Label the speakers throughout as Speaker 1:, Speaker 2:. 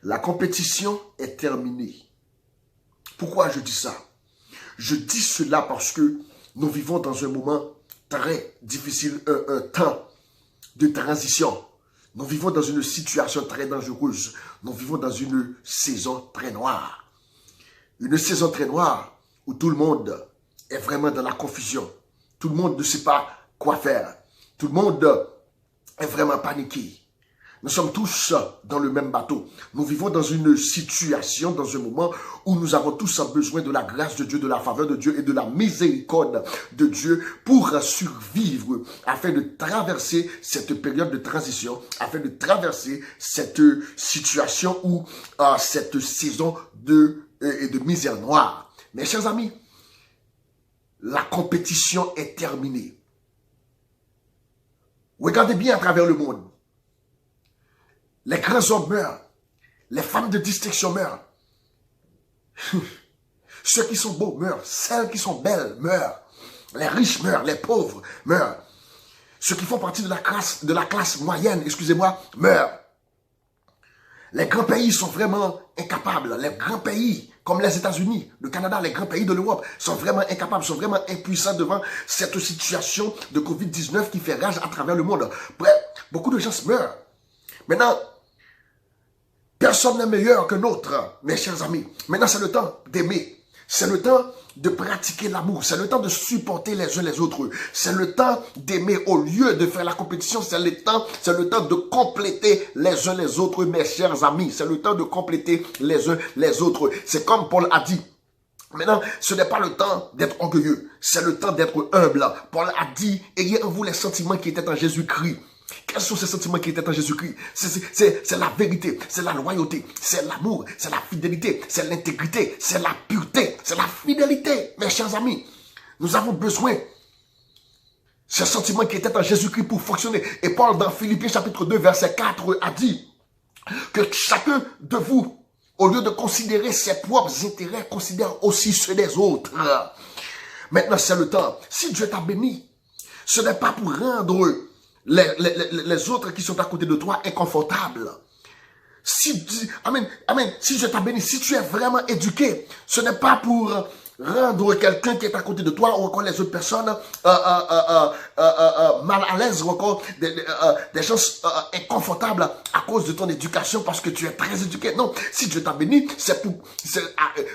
Speaker 1: La compétition est terminée. Pourquoi je dis ça? Je dis cela parce que nous vivons dans un moment très difficile, un temps de transition. Nous vivons dans une situation très dangereuse. Nous vivons dans une saison très noire. Une saison très noire où tout le monde est vraiment dans la confusion. Tout le monde ne sait pas quoi faire. Tout le monde est vraiment paniqué. Nous sommes tous dans le même bateau. Nous vivons dans une situation, dans un moment où nous avons tous besoin de la grâce de Dieu, de la faveur de Dieu et de la miséricorde de Dieu pour survivre, afin de traverser cette période de transition, afin de traverser cette situation ou cette saison de misère noire. Mes chers amis, la compétition est terminée. Regardez bien à travers le monde. Les grands hommes meurent. Les femmes de distinction meurent. Ceux qui sont beaux meurent. Celles qui sont belles meurent. Les riches meurent. Les pauvres meurent. Ceux qui font partie de la classe moyenne, excusez-moi, meurent. Les grands pays sont vraiment incapables. Les grands pays, comme les États-Unis, le Canada, les grands pays de l'Europe, sont vraiment incapables, sont vraiment impuissants devant cette situation de COVID-19 qui fait rage à travers le monde. Bref, beaucoup de gens meurent. Maintenant, personne n'est meilleur que l'autre, mes chers amis. Maintenant, c'est le temps d'aimer. C'est le temps de pratiquer l'amour. C'est le temps de supporter les uns les autres. C'est le temps d'aimer au lieu de faire la compétition. C'est le temps de compléter les uns les autres, mes chers amis. C'est le temps de compléter les uns les autres. C'est comme Paul a dit. Maintenant, ce n'est pas le temps d'être orgueilleux. C'est le temps d'être humble. Paul a dit, ayez en vous les sentiments qui étaient en Jésus-Christ. Quels sont ces sentiments qui étaient en Jésus-Christ? C'est la vérité, c'est la loyauté, c'est l'amour, c'est la fidélité, c'est l'intégrité, c'est la pureté, c'est la fidélité. Mes chers amis, nous avons besoin de ces sentiments qui étaient en Jésus-Christ pour fonctionner. Et Paul, dans Philippiens chapitre 2, verset 4, a dit que chacun de vous, au lieu de considérer ses propres intérêts, considère aussi ceux des autres. Maintenant, c'est le temps. Si Dieu t'a béni, ce n'est pas pour rendre les autres qui sont à côté de toi inconfortables. Amen, si Dieu t'a béni, si tu es vraiment éduqué, ce n'est pas pour rendre quelqu'un qui est à côté de toi ou encore les autres personnes mal à l'aise ou encore des gens inconfortables à cause de ton éducation parce que tu es très éduqué. Non, si Dieu t'a béni,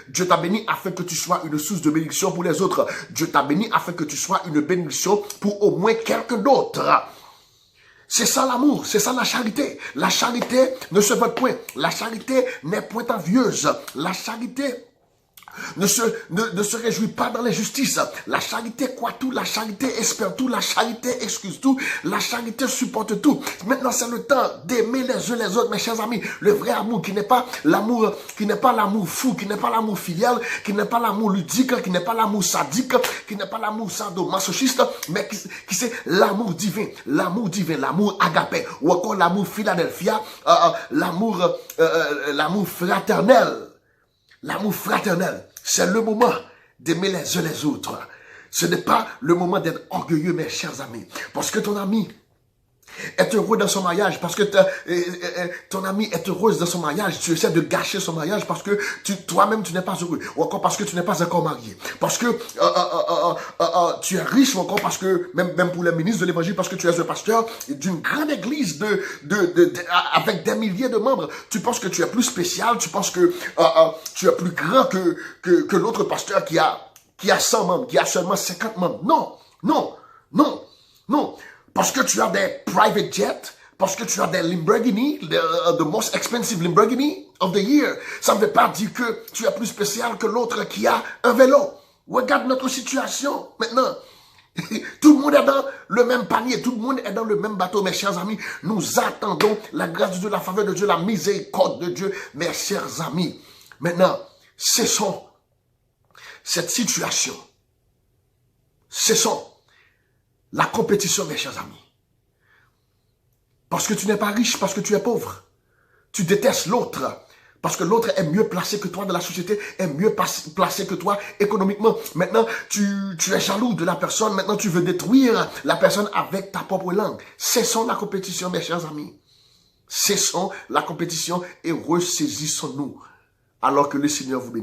Speaker 1: Dieu t'a béni afin que tu sois une source de bénédiction pour les autres. Dieu t'a béni afin que tu sois une bénédiction pour au moins quelqu'un d'autre. C'est ça l'amour, c'est ça la charité. La charité ne se veut point. La charité n'est point envieuse. La charité ne se réjouit pas dans l'injustice. La charité croit tout, la charité espère tout, la charité excuse tout, la charité supporte tout. Maintenant, c'est le temps d'aimer les uns les autres, mes chers amis. Le vrai amour qui n'est pas l'amour fou, qui n'est pas l'amour filial, qui n'est pas l'amour ludique, qui n'est pas l'amour sadique, qui n'est pas l'amour sadomasochiste, mais qui c'est l'amour divin, l'amour agapé, ou encore l'amour Philadelphia, l'amour fraternel. L'amour fraternel, c'est le moment d'aimer les uns les autres. Ce n'est pas le moment d'être orgueilleux, mes chers amis. Parce que ton ami est heureux dans son mariage, parce que ton ami est heureuse dans son mariage, tu essaies de gâcher son mariage parce que toi-même tu n'es pas heureux, ou encore parce que tu n'es pas encore marié, parce que tu es riche, ou encore parce que, même pour les ministres de l'évangile, parce que tu es un pasteur d'une grande église avec des milliers de membres, tu penses que tu es plus spécial, tu penses que tu es plus grand que l'autre pasteur qui a 100 membres, qui a seulement 50 membres. Non. Parce que tu as des private jets, parce que tu as des Lamborghini, the most expensive Lamborghini of the year, ça ne veut pas dire que tu es plus spécial que l'autre qui a un vélo. Regarde notre situation maintenant. Tout le monde est dans le même panier, tout le monde est dans le même bateau, mes chers amis. Nous attendons la grâce de Dieu, la faveur de Dieu, la miséricorde de Dieu, mes chers amis. Maintenant, cessons cette situation. Cessons la compétition, mes chers amis. Parce que tu n'es pas riche, parce que tu es pauvre. Tu détestes l'autre. Parce que l'autre est mieux placé que toi dans la société, est mieux placé que toi économiquement. Maintenant, tu es jaloux de la personne. Maintenant, tu veux détruire la personne avec ta propre langue. Cessons la compétition, mes chers amis. Cessons la compétition et ressaisissons-nous alors que le Seigneur vous bénisse.